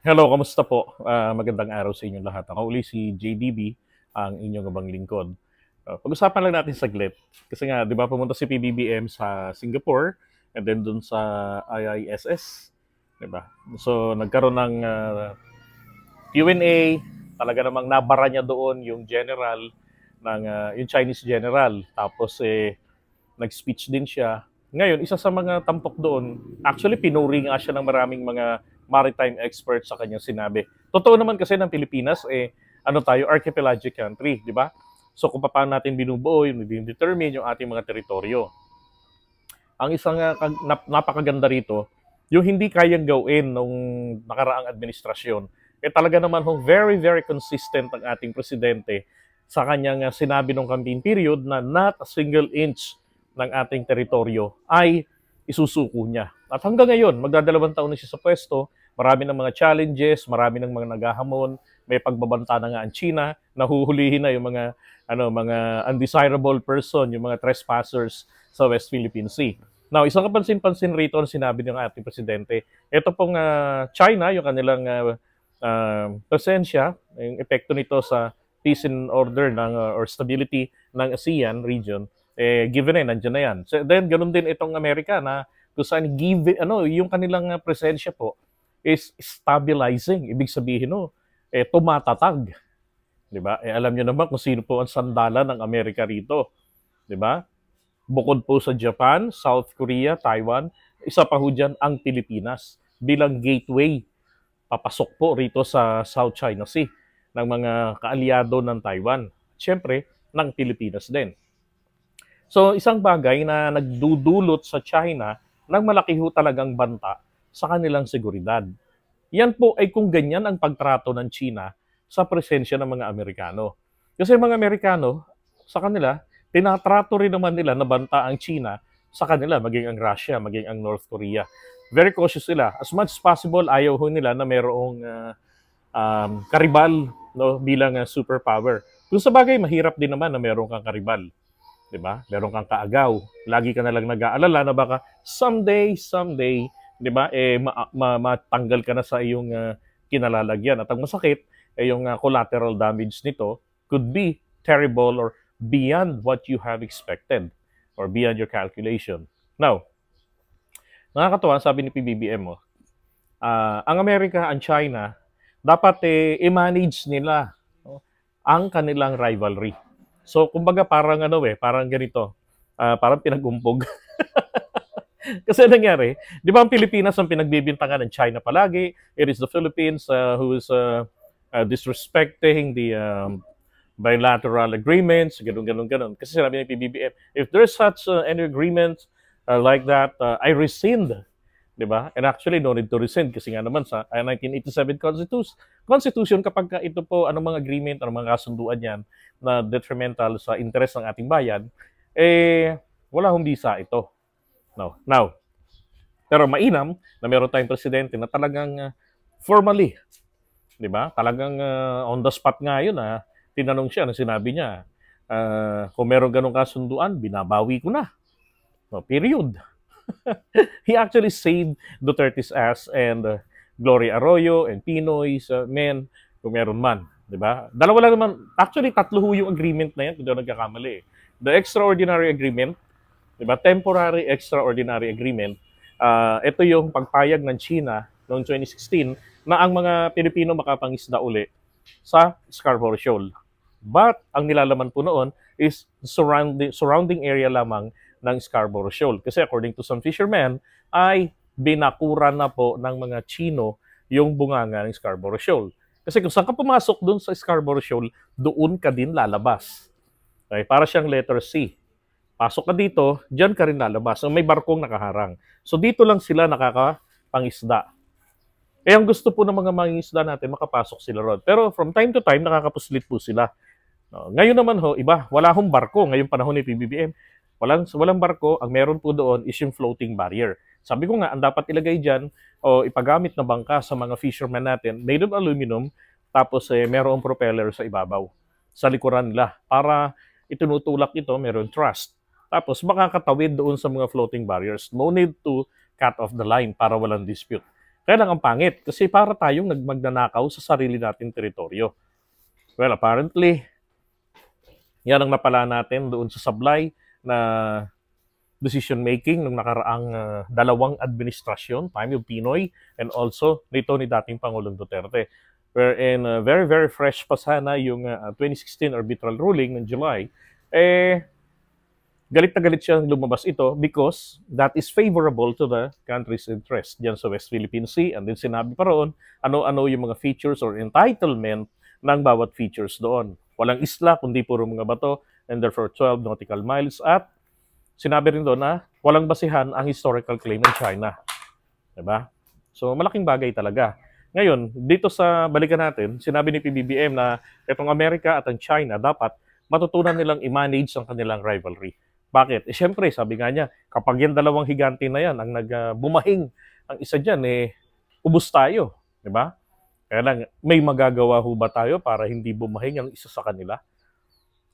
Hello, kamusta po? Magandang araw sa inyong lahat. Ako uli si JDB, ang inyong abang lingkod. Pag-usapan lang natin saglit. Kasi nga, di ba, pumunta si PBBM sa Singapore and then dun sa IISS. Di ba? So, nagkaroon ng Q&A. Talaga namang nabara niya doon yung general, yung Chinese general. Tapos, nag-speech din siya. Ngayon, isa sa mga tampok doon, actually pinuri nga siya ng maraming mga maritime experts sa kanyang sinabi. Totoo naman kasi ng Pilipinas, ano tayo, archipelagic country, di ba? So kung paano natin binubuo, yung determine yung ating mga teritoryo. Ang isang napakaganda rito, yung hindi kayang gawin nung nakaraang administrasyon, talaga naman very, very consistent ang ating presidente sa kanyang sinabi nung campaign period na not a single inch ng ating teritoryo ay isusuko niya. At hanggang ngayon, magdadalawang taon na siya sa pwesto, marami ng mga challenges, marami ng mga naghahamon, may pagbabanta na nga ang China, nahuhulihin na yung mga undesirable person, yung mga trespassers sa West Philippine Sea. Now, isang kapansin-pansin rito ang sinabi ng ating presidente, ito pong China, yung kanilang presensya, yung epekto nito sa peace and order or stability ng ASEAN region, given nandiyan na yan. So, then, ganun din itong Amerika na kung saan yung kanilang presensya po is stabilizing. Ibig sabihin, tumatatag. Diba? Alam niyo naman kung sino po ang sandalan ng Amerika rito. Diba? Bukod po sa Japan, South Korea, Taiwan, isa pa ho dyan ang Pilipinas bilang gateway papasok po rito sa South China Sea ng mga kaalyado ng Taiwan. Siyempre, ng Pilipinas din. So, isang bagay na nagdudulot sa China ng malaki ho talagang banta sa kanilang seguridad. Yan po ay kung ganyan ang pagtrato ng China sa presensya ng mga Amerikano. Kasi mga Amerikano, sa kanila, tinatrato rin naman nila na banta ang China sa kanila, maging ang Russia, maging ang North Korea. Very cautious sila. As much as possible, ayaw ho nila na mayroong karibal, no, bilang superpower. Kung sa bagay, mahirap din naman na mayroong kang karibal. Diba? Meron kang kaagaw. Lagi ka na lang nag-aalala na baka someday, 'di ba? Matanggal ka na sa iyong kinalalagyan. At ang masakit yung collateral damage nito could be terrible or beyond what you have expected or beyond your calculation. Now, nakakatuwa, sabi ni PBBM ang Amerika, ang China, dapat i-manage nila ang kanilang rivalry. So, kumbaga parang parang ganito, parang pinagumpog. Kasi nangyari, di ba ang Pilipinas ang pinagbibintangan ng China palagi? It is the Philippines who is disrespecting the bilateral agreements, ganun. Kasi sinabi ng PBBM, if there's such any agreement like that, I rescind. Diba? And actually, no need to rescind kasi nga naman sa 1987 Constitution, kapag ito po, anong mga agreement, anong mga kasunduan yan na detrimental sa interes ng ating bayan, wala hong bisa ito. No. Now, pero mainam na meron tayong presidente na talagang formally, di ba? Talagang on the spot nga yun, tinanong siya, na sinabi niya, kung meron ganong kasunduan, binabawi ko na. No, period. He actually saved Duterte's ass and Gloria Arroyo and Pinoy's men kung meron man. Diba? Dalawa lang naman, actually tatlo ho yung agreement na yan kung doon nagkakamali. The extraordinary agreement, diba? Temporary extraordinary agreement, ito yung pagpayag ng China noong 2016 na ang mga Pilipino makapangisda uli sa Scarborough Shoal. But ang nilalaman po noon is surrounding area lamang ng Scarborough Shoal. Kasi according to some fishermen, ay binakuran na po ng mga Chino yung bunganga ng Scarborough Shoal. Kasi kung saan ka pumasok dun sa Scarborough Shoal, doon ka din lalabas. Okay? Para siyang letter C. Pasok ka dito, dyan ka rin lalabas. May barkong nakaharang. So dito lang sila nakakapangisda. Ang gusto po ng mga mangingisda natin, makapasok sila ron. Pero from time to time, nakakapuslit po sila. No, ngayon naman iba, wala hong barko ngayong panahon ni PBBM. Walang barko, ang meron po doon is yung floating barrier. Sabi ko nga, ang dapat ilagay dyan o ipagamit na bangka sa mga fishermen natin, made of aluminum, tapos merong propeller sa ibabaw, sa likuran nila, para itinutulak ito, meron thrust. Tapos makakatawid doon sa mga floating barriers. No need to cut off the line para walang dispute. Kaya lang ang pangit, kasi para tayong magnanakaw sa sarili nating teritoryo. Well, apparently, yan ang napala natin doon sa sablay na decision making ng nakaraang dalawang administrasyon, time of Pinoy, and also nito ni dating Pangulong Duterte. Wherein very, very fresh pa sana yung 2016 arbitral ruling ng July, galit na galit siyang lumabas ito because that is favorable to the country's interest dyan sa West Philippine Sea. And then sinabi pa roon, ano-ano yung mga features or entitlement ng bawat features doon. Walang isla, kundi puro mga bato, and therefore 12 nautical miles. At sinabi rin doon na walang basihan ang historical claim ng China. Diba? So malaking bagay talaga. Ngayon, dito sa balikan natin, sinabi ni PBBM na itong Amerika at ang China dapat matutunan nilang i-manage ang kanilang rivalry. Bakit? Siyempre, sabi nga niya, kapag yan dalawang higante na yan, ang nagbumahing ang isa dyan, ubos tayo. Diba? Kaya lang, may magagawa ho ba tayo para hindi bumahing ang isa sa kanila?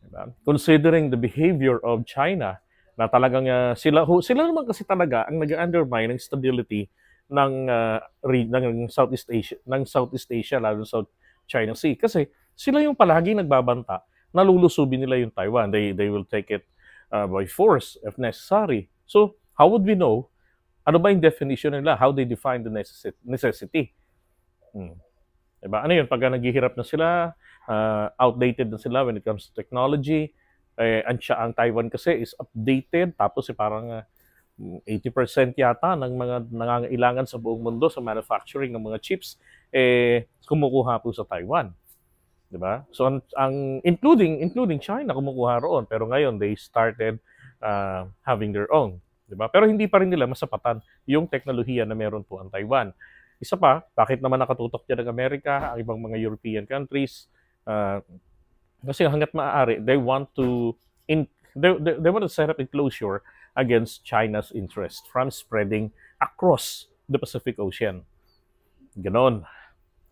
Diba? Considering the behavior of China, na talagang sila naman kasi talaga ang nag-undermine ng stability ng Southeast Asia, lalo sa South China Sea. Kasi sila yung palagi nagbabanta na lulusubin nila yung Taiwan. They will take it by force if necessary. So, how would we know? Ano ba yung definition nila? How they define the necessity? Diba? Ano yun? Pag naghihirap na sila, outdated na sila when it comes to technology, ang Taiwan kasi is updated, tapos parang 80% yata ng mga nangangailangan sa buong mundo sa manufacturing ng mga chips, kumukuha po sa Taiwan. Diba? So including China kumukuha roon, pero ngayon they started having their own, diba? Pero hindi pa rin nila masapatan yung teknolohiya na meron po ang Taiwan. Isa pa, bakit naman nakatutok diyan ng Amerika, ang ibang mga European countries? Kasi hangga't maaari, they want to set up enclosure against China's interest from spreading across the Pacific Ocean. Ganon,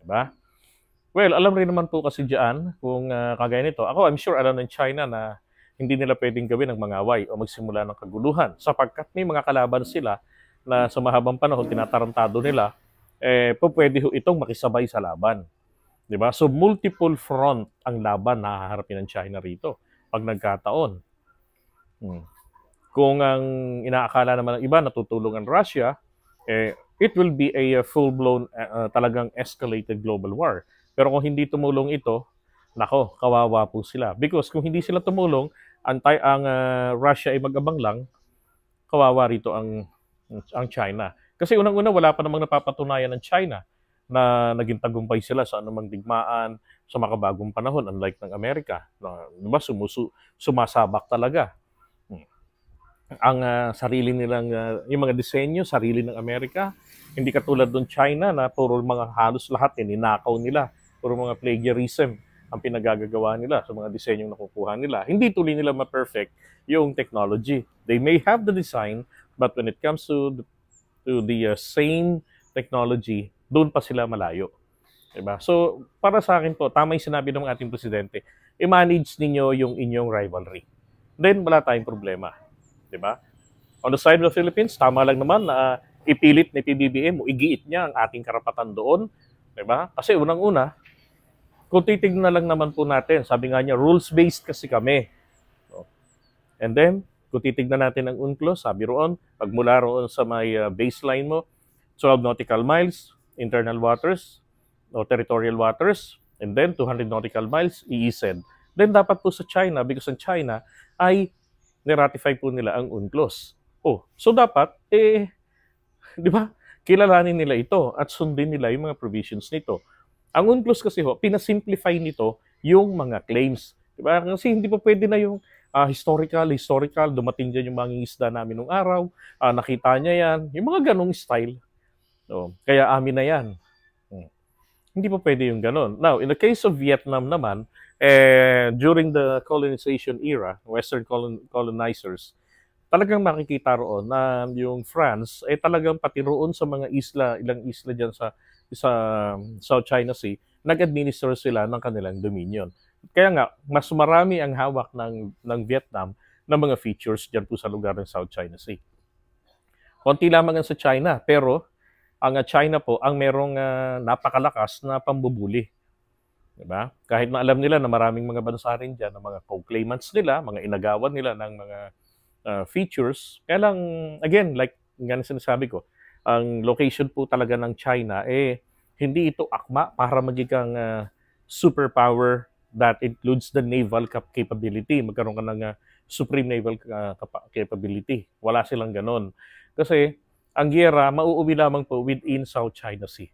diba? Well, alam rin naman po kasi diyan kung kagaya nito. Ako, I'm sure alam ng China na hindi nila pwedeng gawin ng mangaway o magsimula ng kaguluhan sapagkat may mga kalaban sila na sa mahabang panahon tinatarantado nila, pwede itong makisabay sa laban. Diba? So, multiple front ang laban na haharapin ng China rito pag nagkataon. Kung ang inaakala naman ng iba natutulong ang Russia, it will be a full-blown talagang escalated global war. Pero kung hindi tumulong ito, nako, kawawa po sila. Because kung hindi sila tumulong, ang Russia ay mag-abang lang, kawawa rito ang China. Kasi unang-una, wala pa namang napapatunayan ng China na naging tagumpay sila sa anumang digmaan sa makabagong panahon, unlike ng Amerika. Diba, sumasabak talaga. Ang sarili nilang, yung mga disenyo, sarili ng Amerika, hindi katulad ng China na puro mga halos lahat ninakaw nila. Puro mga plagiarism ang pinagagagawa nila sa mga disenyong nakukuha nila. Hindi tuloy nila ma-perfect yung technology. They may have the design, but when it comes to the same technology, doon pa sila malayo. Diba? So, para sa akin po, tama yung sinabi ng ating presidente, i-manage ninyo yung inyong rivalry. Then, wala tayong problema. Diba? On the side of the Philippines, tama lang naman na ipilit ni PBBM o igiit niya ang ating karapatan doon. Diba? Kasi unang-una, kung titignan na lang naman po natin, sabi nga niya, rules-based kasi kami. So, and then, kung titignan natin ang UNCLOS, sabi roon, pag mula roon sa may baseline mo, 12 nautical miles, internal waters, o territorial waters, and then 200 nautical miles, EEZ. Then dapat po sa China, because ang China ay niratify po nila ang UNCLOS. So dapat, di ba, kilalanin nila ito at sundin nila yung mga provisions nito. Ang UNCLOS kasi pinasimplify nito yung mga claims. Diba? Kasi hindi pa pwede na yung historical, dumating dyan yung mga isda namin nung araw, nakita niya yan, yung mga ganong style. So, kaya amin na yan. Hindi pa pwede yung ganon. Now, in the case of Vietnam naman, during the colonization era, Western colonizers, talagang makikita roon na yung France ay talagang pati roon sa mga isla, ilang isla dyan sa South China Sea, nag-administer sila ng kanilang dominion. Kaya nga, mas marami ang hawak ng Vietnam ng mga features dyan po sa lugar ng South China Sea. Konti lamang sa China, pero ang China po ang merong napakalakas na pambubuli. Diba? Kahit na alam nila na maraming mga bansa rin dyan, na mga co-claimants nila, mga inagawan nila ng mga features, kaya lang, again, like nga na sinasabi ko, ang location po talaga ng China, hindi ito akma para magiging superpower that includes the naval capability. Magkaroon ka ng supreme naval capability. Wala silang ganon. Kasi, ang giyera, mauuwi lamang po within South China Sea.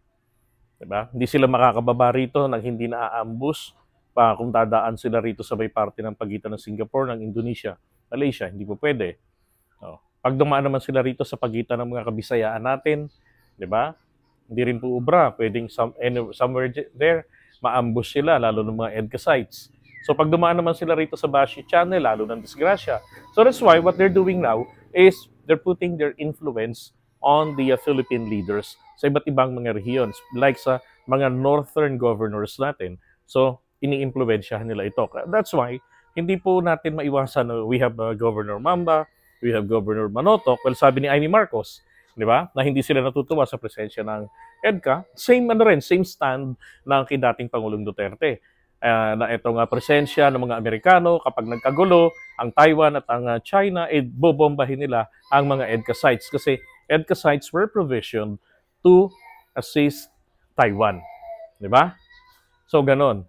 Diba? Hindi sila makakababa rito nang hindi na-ambush pa kung dadaan sila rito sa may parte ng pagitan ng Singapore, ng Indonesia, Malaysia, hindi po pwede. Pag dumaan naman sila rito sa pagitan ng mga kabisayaan natin, di ba? Hindi rin po ubra, pwedeng somewhere there, ma-ambush sila, lalo ng mga EDCA sites. So pag dumaan naman sila rito sa Bashi Channel, lalo ng disgrasya. So that's why what they're doing now is they're putting their influence on the Philippine leaders sa iba't ibang mga regions, like sa mga northern governors natin. So, ini-impluwensyahan nila ito. That's why, hindi po natin maiwasan na we have Governor Mamba, we have Governor Manotoc. Well, sabi ni Amy Marcos, di ba, na hindi sila natutuwa sa presensya ng EDCA. Same stand ng dating Pangulong Duterte. Na itong presensya ng mga Amerikano, kapag nagkagulo, ang Taiwan at ang China, bobombahin nila ang mga EDCA sites. Kasi EDCA sites were provisioned to assist Taiwan. Di ba? So, ganon.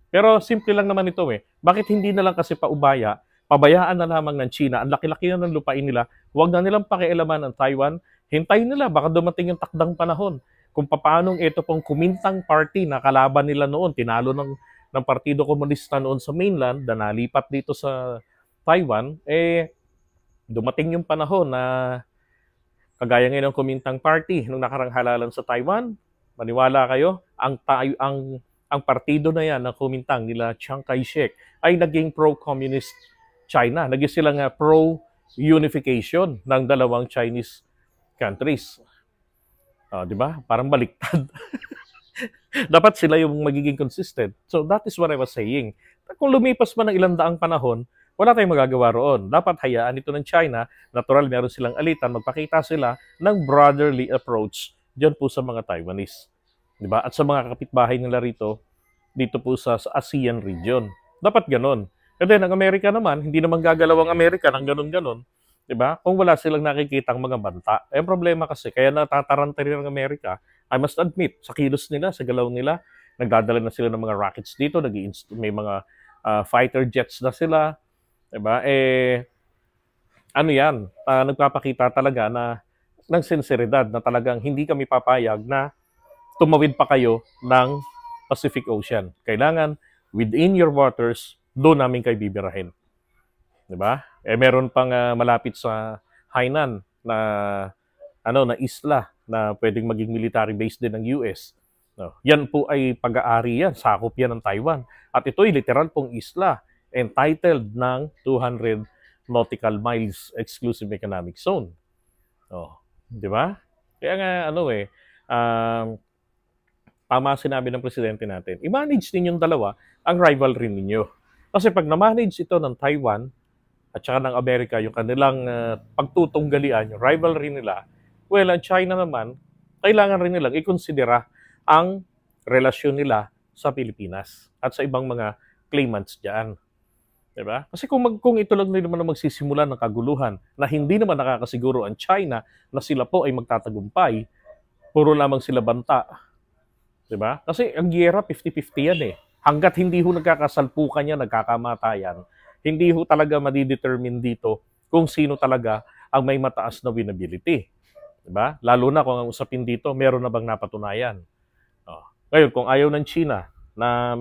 Pero simple lang naman ito Bakit hindi na lang kasi pabayaan na lamang ng China, ang laki-laki na ng lupain nila, huwag na nilang pakialaman ang Taiwan, hintayin nila, baka dumating yung takdang panahon. Kung paanong ito pong Kumintang Party na kalaban nila noon, tinalo ng Partido Komunista noon sa mainland, na nalipat dito sa Taiwan, dumating yung panahon na kagaya ngayon ng Kumintang Party nung nakarang halalan sa Taiwan, maniwala kayo, ang partido na yan ng Kumintang nila Chiang Kai-shek ay naging pro-communist China. Naging silang pro-unification ng dalawang Chinese countries. Di ba? Parang baliktad. Dapat sila yung magiging consistent. So that is what I was saying. Kung lumipas man ng ilang daang panahon, wala tayong magagawa roon. Dapat hayaan ito ng China. Natural, meron silang alitan. Magpakita sila ng brotherly approach dyan po sa mga Taiwanese. Diba? At sa mga kapitbahay nila rito, dito po sa ASEAN region. Dapat ganon. And then, ang Amerika naman, hindi naman gagalaw ang Amerika ng ganon-ganon. Diba? Kung wala silang nakikitang mga banta. Ang problema kasi, kaya natataranta rin ang Amerika, I must admit, sa kilos nila, sa galaw nila, nagdadala na sila ng mga rockets dito, may mga fighter jets na sila. Diba? Ano yan? Nagpapakita talaga ng sinseridad na talagang hindi kami papayag na tumawid pa kayo ng Pacific Ocean. Kailangan, within your waters, doon namin kayo bibirahin. Diba? Meron pang malapit sa Hainan na isla na pwedeng maging military base din ng US. No, yan po ay pag-aari yan, sakop yan ng Taiwan. At ito'y literal pong isla entitled ng 200 nautical miles exclusive economic zone. Di ba? Kaya nga, tama sinabi ng presidente natin, i-manage ninyong dalawa ang rivalry ninyo. Kasi pag na-manage ito ng Taiwan at saka ng Amerika, yung kanilang pagtutunggalian, yung rivalry nila, well, ang China naman, kailangan rin nilang i-considera ang relasyon nila sa Pilipinas at sa ibang mga claimants dyan. Diba? Kasi kung ito lang naman na magsisimula ng kaguluhan na hindi naman nakakasiguro ang China na sila po ay magtatagumpay, puro lamang sila banta. Diba? Kasi ang giyera 50-50 yan Hanggat hindi ho nagkakasalpukan yan, nagkakamatayan, hindi ho talaga madidetermine dito kung sino talaga ang may mataas na winnability. Diba? Lalo na kung ang usapin dito, meron na bang napatunayan. Ngayon, kung ayaw ng China na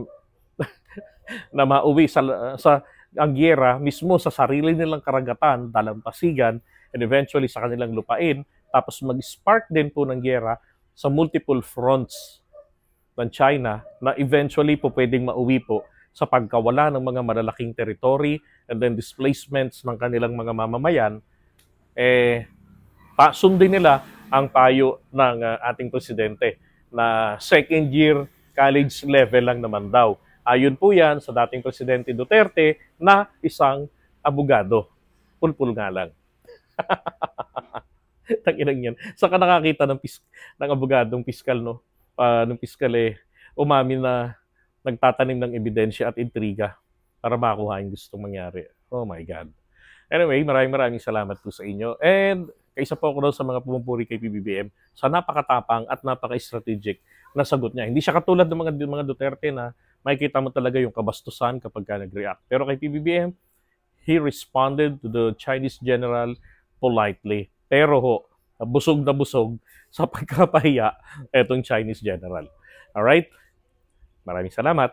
na mauwi sa ang giyera mismo sa sarili nilang karagatan, dalampasigan, and eventually sa kanilang lupain, tapos mag-spark din po ng giyera sa multiple fronts ng China na eventually po pwedeng mauwi po sa pagkawala ng mga malalaking territory and then displacements ng kanilang mga mamamayan, sundin nila ang payo ng ating presidente na second year college level lang naman daw. Ayon po yan sa dating presidente Duterte na isang abogado. Pulpul nga lang. Tanginang yan. Saan ka nakakita ng abogadong piskal, no? Nung piskal umamin na nagtatanim ng ebidensya at intriga para makuha yung gustong mangyari. Oh my God. Anyway, maraming salamat po sa inyo. And kaisa po ako daw sa mga pumupuri kay PBBM sa napakatapang at napaka-strategic na sagot niya. Hindi siya katulad ng mga Duterte na makikita mo talaga yung kabastusan kapag ka nag-react. Pero kay PBBM, he responded to the Chinese general politely. Pero busog na busog sa pagkapahiya etong Chinese general. Alright? Maraming salamat.